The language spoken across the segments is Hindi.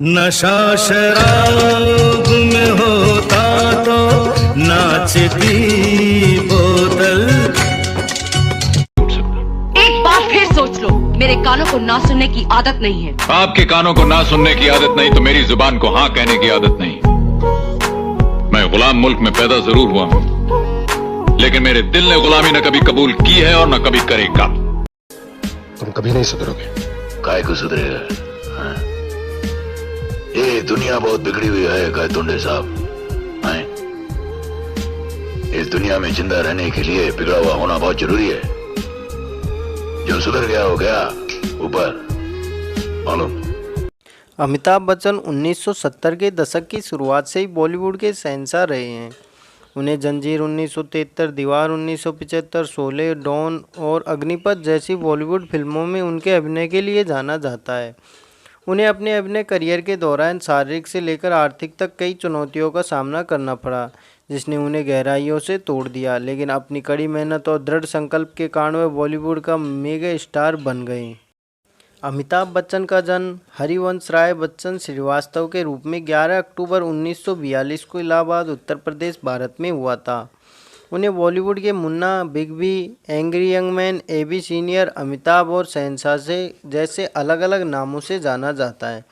नशा शराब में होता तो नाचती बोतल। एक बार फिर सोच लो, मेरे कानों को ना सुनने की आदत नहीं है। आपके कानों को ना सुनने की आदत नहीं तो मेरी जुबान को हाँ कहने की आदत नहीं। मैं गुलाम मुल्क में पैदा जरूर हुआ हूं, लेकिन मेरे दिल ने गुलामी न कभी कबूल की है और न कभी करेगा। तुम कभी नहीं सुधरोगे। काय को सुधरेगा? हाँ? ये दुनिया बहुत बिगड़ी हुई है गायतुंडे साहब। हाँ? इस दुनिया में जिंदा रहने के लिए बिगड़ा हुआ होना बहुत जरूरी है। जो सुधर गया हो गया ऊपर, मालूम। अमिताभ बच्चन 1970 के दशक की शुरुआत से ही बॉलीवुड के शहंशाह रहे हैं। उन्हें जंजीर 1973, दीवार 1975, शोले, डॉन और अग्निपथ जैसी बॉलीवुड फिल्मों में उनके अभिनय के लिए जाना जाता है। उन्हें अपने अभिनय करियर के दौरान शारीरिक से लेकर आर्थिक तक कई चुनौतियों का सामना करना पड़ा, जिसने उन्हें गहराइयों से तोड़ दिया। लेकिन अपनी कड़ी मेहनत और दृढ़ संकल्प के कारण वे बॉलीवुड का मेगा स्टार बन गए। अमिताभ बच्चन का जन्म हरिवंश राय बच्चन श्रीवास्तव के रूप में 11 अक्टूबर 1942 को इलाहाबाद, उत्तर प्रदेश, भारत में हुआ था। उन्हें बॉलीवुड के Munna, big B, angry young man, AB senior, Amitabh और शहंशाह से जैसे अलग अलग नामों से जाना जाता है।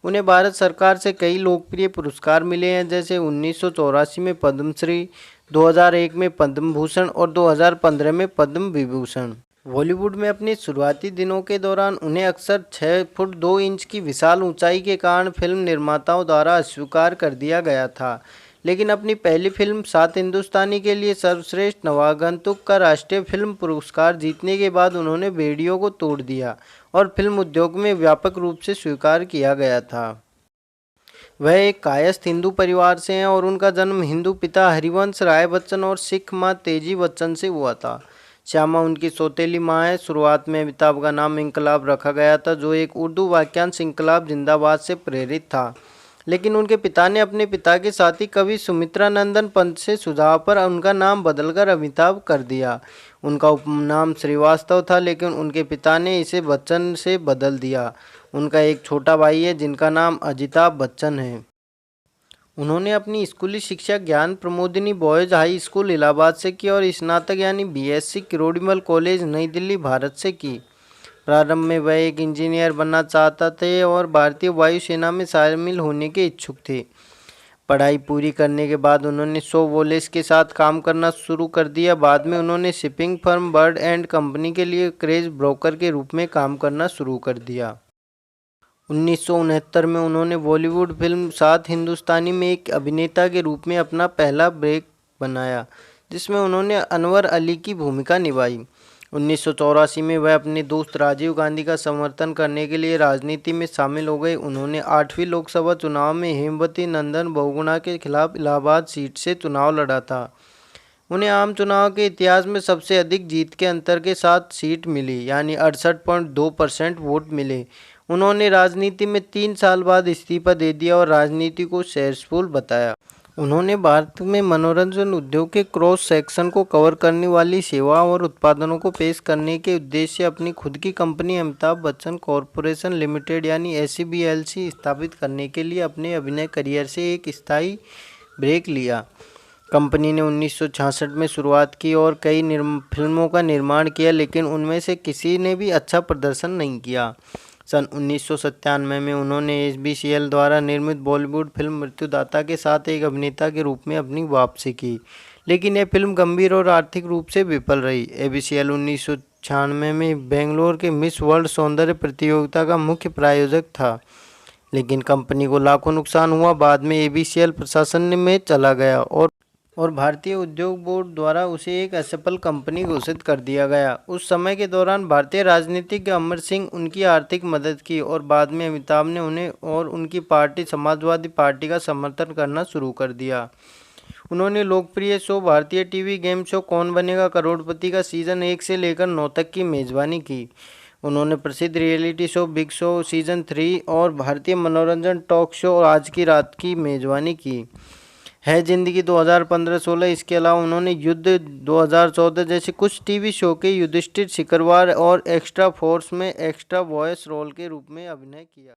उन्हें भारत सरकार से कई लोकप्रिय पुरस्कार मिले हैं, जैसे 1984 में पद्मश्री, 2001 में पद्म भूषण और 2015 में पद्म विभूषण। बॉलीवुड में अपने शुरुआती दिनों के दौरान उन्हें अक्सर 6 फुट 2 इंच की विशाल ऊंचाई के कारण फिल्म निर्माताओं द्वारा अस्वीकार कर दिया गया था। लेकिन अपनी पहली फिल्म 7 हिंदुस्तानी के लिए सर्वश्रेष्ठ नवागंतुक का राष्ट्रीय फिल्म पुरस्कार जीतने के बाद उन्होंने बेड़ियों को तोड़ दिया और फिल्म उद्योग में व्यापक रूप से स्वीकार किया गया था। वह एक कायस्थ हिंदू परिवार से हैं और उनका जन्म हिंदू पिता हरिवंश राय बच्चन और सिख मां तेजी बच्चन से हुआ था। श्यामा उनकी सौतेली माँ है। शुरुआत में अमिताभ का नाम इंकलाब रखा गया था, जो एक उर्दू वाक्यांश इंकलाब जिंदाबाद से प्रेरित था। लेकिन उनके पिता ने अपने पिता के साथी कवि सुमित्रा नंदन पंत से सुझाव पर उनका नाम बदलकर अमिताभ कर दिया। उनका उपनाम श्रीवास्तव था, लेकिन उनके पिता ने इसे बच्चन से बदल दिया। उनका एक छोटा भाई है जिनका नाम अजिताभ बच्चन है। उन्होंने अपनी स्कूली शिक्षा ज्ञान Pramodini boys high school Allahabad से की और स्नातक यानी बीएससी किरोड़ीमल कॉलेज नई दिल्ली, भारत से की। प्रारंभ में वह एक इंजीनियर बनना चाहता थे और भारतीय वायुसेना में शामिल होने के इच्छुक थे। पढ़ाई पूरी करने के बाद उन्होंने शो वोलेस के साथ काम करना शुरू कर दिया। बाद में उन्होंने shipping firm bird and company के लिए क्रेज ब्रोकर के रूप में काम करना शुरू कर दिया। 1969 में उन्होंने बॉलीवुड फिल्म 7 हिंदुस्तानी में एक अभिनेता के रूप में अपना पहला ब्रेक बनाया, जिसमें उन्होंने अनवर अली की भूमिका निभाई। 1984 में वह अपने दोस्त राजीव गांधी का समर्थन करने के लिए राजनीति में शामिल हो गए। उन्होंने 8वीं लोकसभा चुनाव में हेमवती नंदन बहुगुणा के खिलाफ इलाहाबाद सीट से चुनाव लड़ा था। उन्हें आम चुनाव के इतिहास में सबसे अधिक जीत के अंतर के साथ सीट मिली, यानी 68.2% वोट मिले। उन्होंने राजनीति में 3 साल बाद इस्तीफा दे दिया और राजनीति को सक्सेसफुल बताया। उन्होंने भारत में मनोरंजन उद्योग के क्रॉस सेक्शन को कवर करने वाली सेवाओं और उत्पादनों को पेश करने के उद्देश्य से अपनी खुद की company Amitabh Bachchan corporation limited यानी SCBLC स्थापित करने के लिए अपने अभिनय करियर से एक स्थायी ब्रेक लिया। कंपनी ने 1966 में शुरुआत की और कई फिल्मों का निर्माण किया, लेकिन उनमें से किसी ने भी अच्छा प्रदर्शन नहीं किया। सन 1997 में उन्होंने SBCL द्वारा निर्मित बॉलीवुड फिल्म मृत्युदाता के साथ एक अभिनेता के रूप में अपनी वापसी की, लेकिन यह फिल्म गंभीर और आर्थिक रूप से विफल रही। ABCL 1996 में बेंगलोर के मिस वर्ल्ड सौंदर्य प्रतियोगिता का मुख्य प्रायोजक था, लेकिन कंपनी को लाखों नुकसान हुआ। बाद में ABCL प्रशासन में चला गया और भारतीय उद्योग बोर्ड द्वारा उसे एक असफल कंपनी घोषित कर दिया गया। उस समय के दौरान भारतीय राजनीतिज्ञ अमर सिंह उनकी आर्थिक मदद की और बाद में अमिताभ ने उन्हें और उनकी पार्टी समाजवादी पार्टी का समर्थन करना शुरू कर दिया। उन्होंने लोकप्रिय शो भारतीय टीवी गेम शो कौन बनेगा करोड़पति का सीज़न 1 से लेकर 9 तक की मेज़बानी की। उन्होंने प्रसिद्ध reality show big show season 3 और भारतीय मनोरंजन टॉक शो आज की रात की मेज़बानी की। है जिंदगी 2015-16, इसके अलावा उन्होंने युद्ध 2014 जैसे कुछ टीवी शो के युधिष्ठिर सिकरवार और एक्स्ट्रा फोर्स में एक्स्ट्रा वॉयस रोल के रूप में अभिनय किया।